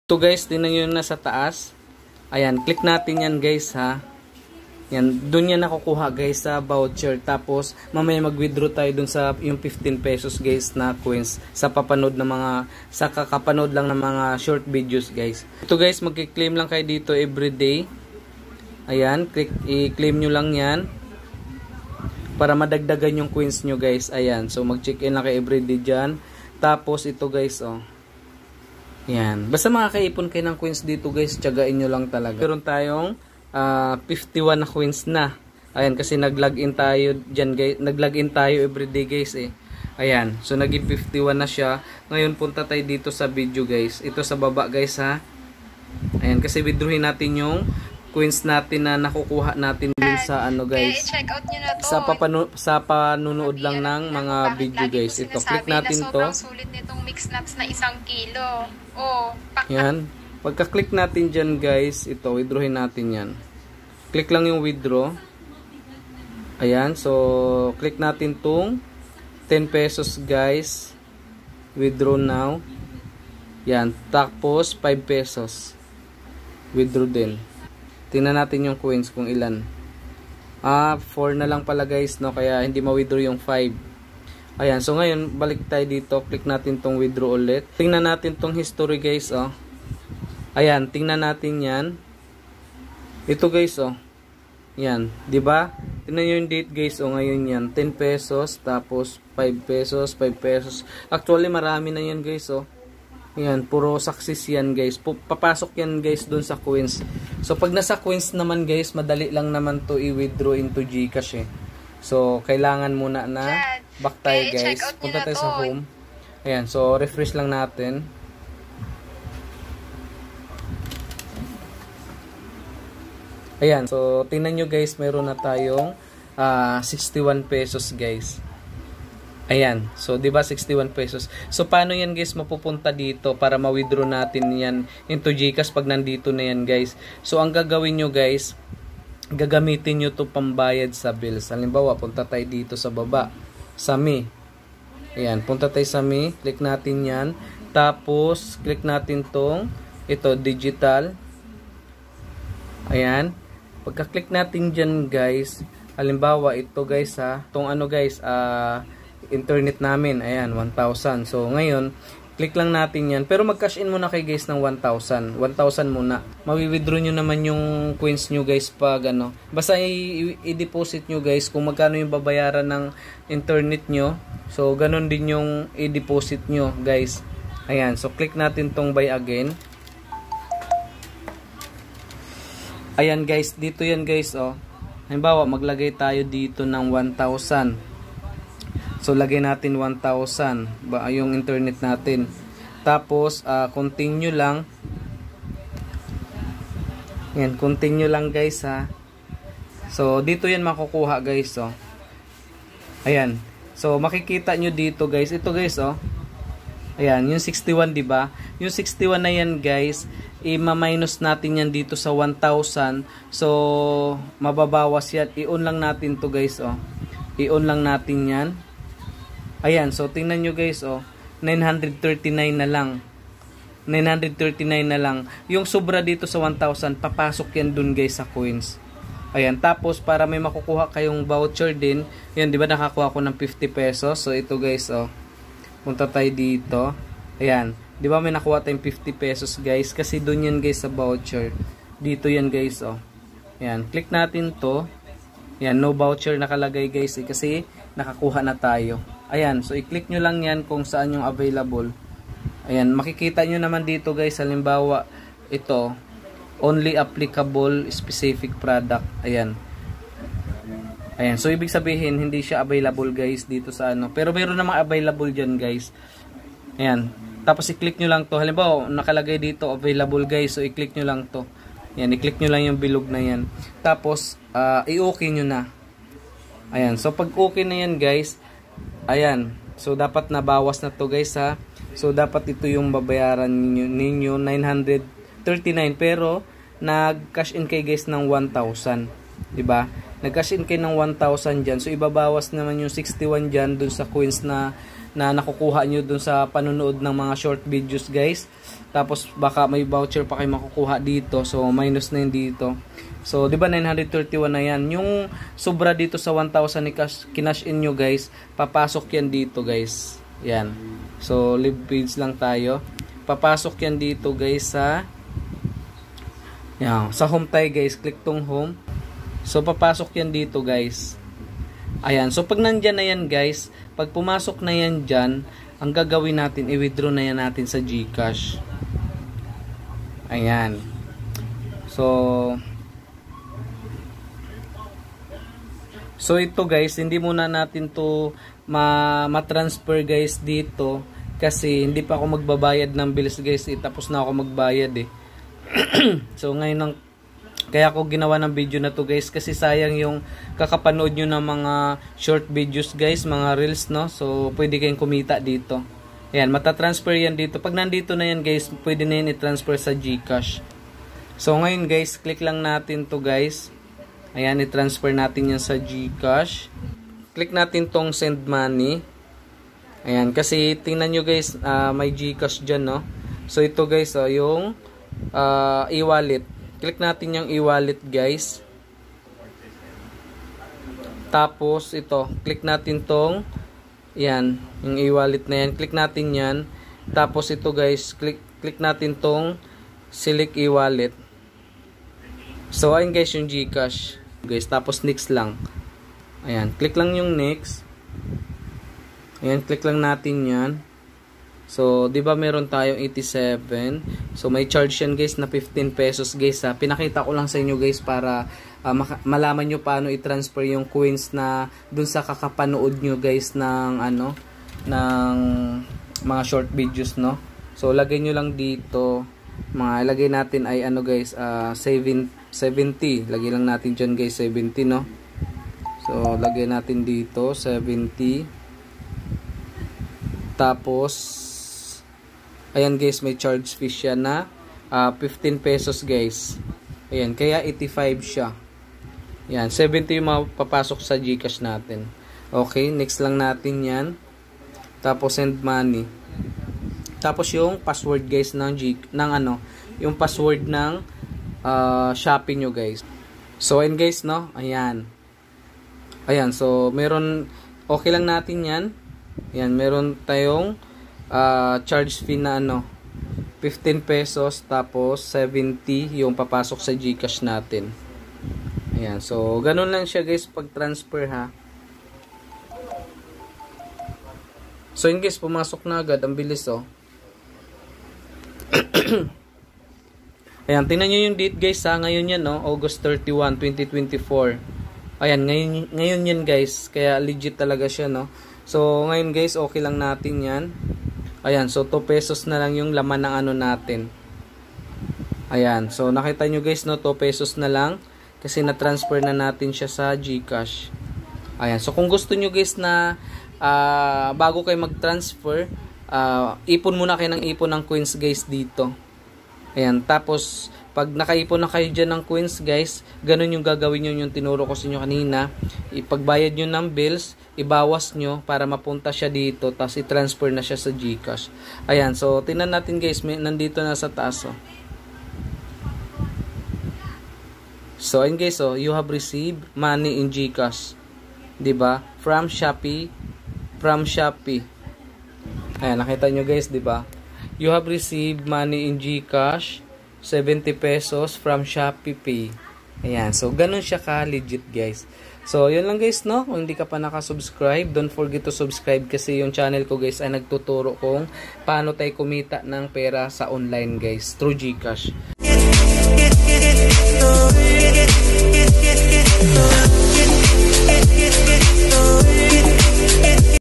So guys, tingnan nyo na sa taas. Ayan, click natin yan guys ha. Yan, dun yan nakukuha guys sa voucher. Tapos, mamaya mag-withdraw tayo dun sa yung 15 pesos guys na coins sa kakapanood lang ng mga short videos guys. Ito guys, magki-claim lang kayo dito everyday. Ayan, i-claim nyo lang yan para madagdagan yung coins nyo guys. Ayan, so mag-check-in lang kayo everyday dyan. Tapos, ito guys, oh. Yan. Basta makakaipon kayo ng coins dito guys, tiyagain nyo lang talaga. Meron tayong 51 na coins na. Ayan, kasi nag-login tayo dyan guys. Nag-login tayo everyday guys eh. Ayan, so naging 51 na siya. Ngayon punta tayo dito sa video guys. Ito sa baba guys ha. Ayan, kasi withdrawin natin yung coins natin na nakukuha natin dun sa ano guys. Check out nyo na to. Sa panunood lang ng mga video guys. Ito, click natin to. Sobrang sulit nitong mix nuts na 1 kilo. Oh, yan. Pagka-click natin dyan guys, ito, withdrawin natin yan. Click lang yung withdraw. Ayan, so click natin tong 10 pesos guys. Withdraw now. Yan, tapos 5 pesos. Withdraw din. Tingnan natin yung coins kung ilan. 4 na lang pala guys, no? Kaya hindi ma-withdraw yung 5. Ayan, so ngayon, balik tayo dito. Click natin tong withdraw ulit. Tingnan natin tong history guys, oh. Ayan, tingnan natin yan. Ito guys, oh. Yan, di ba? Tingnan nyo yung date guys, oh. Ngayon yan, 10 pesos, tapos 5 pesos, 5 pesos. Actually, marami na yan guys, oh. Yan, puro success yan guys. Papasok yan guys dun sa coins. So, pag nasa coins naman guys, madali lang naman to i-withdraw into GCash eh. So, kailangan muna na back tayo guys. Punta tayo sa home. Ayan, so refresh lang natin. Ayan, so tingnan nyo guys, meron na tayong 61 pesos guys. Ayan, so 'di ba 61 pesos. So paano yan guys mapupunta dito para ma-withdraw natin yan into GCash pag nandito na yan guys. So ang gagawin nyo guys, gagamitin nyo to pambayad sa bills. Halimbawa, punta tayo dito sa baba, sa Me. Ayan, punta tayo sa Me, click natin yan. Tapos, click natin tong, ito, digital. Ayan, pagka-click natin dyan guys, halimbawa, ito guys ha, itong ano guys, internet namin, ayan, 1,000. So, ngayon, click lang natin yan. Pero mag-cash in muna kayo guys ng 1,000. 1,000 muna. Mawi-withdraw nyo naman yung coins nyo guys pag ano. Basta i-deposit nyo guys kung magkano yung babayaran ng internet nyo. So, ganun din yung i-deposit nyo guys. Ayan. So, click natin tong buy again. Ayan guys. Dito yan guys. Oh. Halimbawa, maglagay tayo dito ng 1,000. So, lagay natin 1,000 ba yung internet natin. Tapos, continue lang. Yan, continue lang guys ha. So, dito yan makukuha guys, oh. Ayan. So, makikita nyo dito guys. Ito guys, oh. Ayan, yung 61, di ba? Yung 61 na yan guys, i-minus natin yan dito sa 1,000. So, mababawas yan. I-on lang natin to guys, oh. I-on lang natin yan. Ayan, so tingnan nyo guys, oh, 939 na lang. 939 na lang. Yung sobra dito sa 1,000, papasok yan dun guys sa coins. Ayan, tapos para may makukuha kayong voucher din, yan, di ba nakakuha ko ng 50 pesos? So ito guys, oh, punta tayo dito. Ayan, di ba may nakuha tayong 50 pesos guys? Kasi dun yan guys sa voucher. Dito yan guys, oh. Ayan, click natin to. Ayan, no voucher nakalagay guys, eh, kasi nakakuha na tayo. Ayan, so i-click nyo lang yan kung saan yung available. Ayan, makikita nyo naman dito guys, halimbawa, ito, only applicable specific product. Ayan. Ayan, so ibig sabihin, hindi siya available guys dito sa ano. Pero meron namang available dyan guys. Ayan, tapos i-click nyo lang to. Halimbawa, nakalagay dito, available guys, so i-click nyo lang to. Ayan, i-click nyo lang yung bilog na yan. Tapos, i-okay nyo na. Ayan, so pag okay na yan guys, ayan, so dapat nabawas na to guys ha. So dapat ito yung babayaran ninyo 939, pero nag-cash in kay guys ng 1,000, di ba? Nag-cash in kayo ng 1,000 diyan. So ibabawas naman yung 61 diyan dun sa coins na na nakukuha nyo dun sa panonood ng mga short videos guys. Tapos baka may voucher pa kayo makukuha dito. So minus na yun dito. So di ba 931 na yan. Yung sobra dito sa 1,000 ni kinash in nyo guys, papasok yan dito guys. Yan. So live page lang tayo. Papasok yan dito guys sa yan, sa home tayo guys. Click tong home. So papasok yan dito guys. Ayan. So pag nandyan na yan guys, pag pumasok na yan dyan, ang gagawin natin, i-withdraw na yan natin sa GCash. Ayan. So ito guys, hindi muna natin to ma-transfer guys dito kasi hindi pa ako magbabayad ng bills guys. Tapos na ako magbayad eh. So ngayon kaya ako ginawa ng video na to guys kasi sayang yung kakapanood nyo ng mga short videos guys, mga reels no. So pwede kayong kumita dito. Ayan, matatransfer yan dito. Pag nandito na yan guys, pwede na yan i-transfer sa GCash. So ngayon guys, click lang natin to guys. Ayan, i-transfer natin yan sa GCash. Click natin tong send money. Ayan, kasi tingnan nyo guys, may GCash dyan no. So ito guys, yung e-wallet. Click natin yung e-wallet guys. Tapos ito, click natin tong yan, yung e-wallet na yan. Click natin yan. Tapos ito guys, click natin tong select e-wallet. So ayun guys yung GCash guys. Tapos next lang. Ayan, click lang yung next. Ayan, click lang natin yan. So, di ba meron tayong 87. So, may charge yan guys na 15 pesos guys ha. Pinakita ko lang sa inyo guys para malaman nyo paano i-transfer yung coins na dun sa kakapanood nyo guys ng ng mga short videos no. So, lagay nyo lang dito. Ilagay natin ay guys, 70. Lagay lang natin dyan guys, 70 no. So, lagay natin dito, 70. Tapos, ayan guys, may charge fee siya na 15 pesos guys. Ayan, kaya 85 siya. Ayan, 70 yung mapapasok sa GCash natin. Okay, next lang natin yan. Tapos send money. Tapos yung password guys yung password ng Shopee nyo guys. So ayan guys no, ayan. Ayan, so meron, okay lang natin yan. Ayan, meron tayong charge fee na 15 pesos tapos 70 yung papasok sa GCash natin. Ayan, so ganun lang siya guys pag transfer ha. So yun guys, pumasok na agad, ang bilis oh. Ayan, tingnan nyo yung date guys ha, ngayon yan no, August 31, 2024. Ayan, ngayon yan guys, kaya legit talaga siya no. So ngayon guys, okay lang natin yan. Ayan, so 2 pesos na lang yung laman ng natin. Ayan, so nakita nyo guys no, 2 pesos na lang kasi na-transfer na natin siya sa GCash. Ayan, so kung gusto nyo guys na bago kayo mag-transfer, ipon muna kayo ng ipon ng coins guys dito. Ayan, tapos pag nakaipon na kayo dyan ng coins guys, ganun yung gagawin nyo yung tinuro ko sa inyo kanina. Ipagbayad nyo ng bills, ibawas nyo para mapunta siya dito, tapos i-transfer na siya sa GCash. Ayan, so tingnan natin guys, nandito na sa taas oh. So ayun guys oh, you have received money in GCash. 'Di ba? From Shopee. Ayan, nakita nyo guys, 'di ba? You have received money in GCash, 70 pesos from Shopee Pay. Ayan, so ganun siya ka legit guys. So yun lang guys no, kung hindi ka pa naka-subscribe, don't forget to subscribe kasi yung channel ko guys ay nagtuturo kung paano tayo kumita ng pera sa online guys through GCash.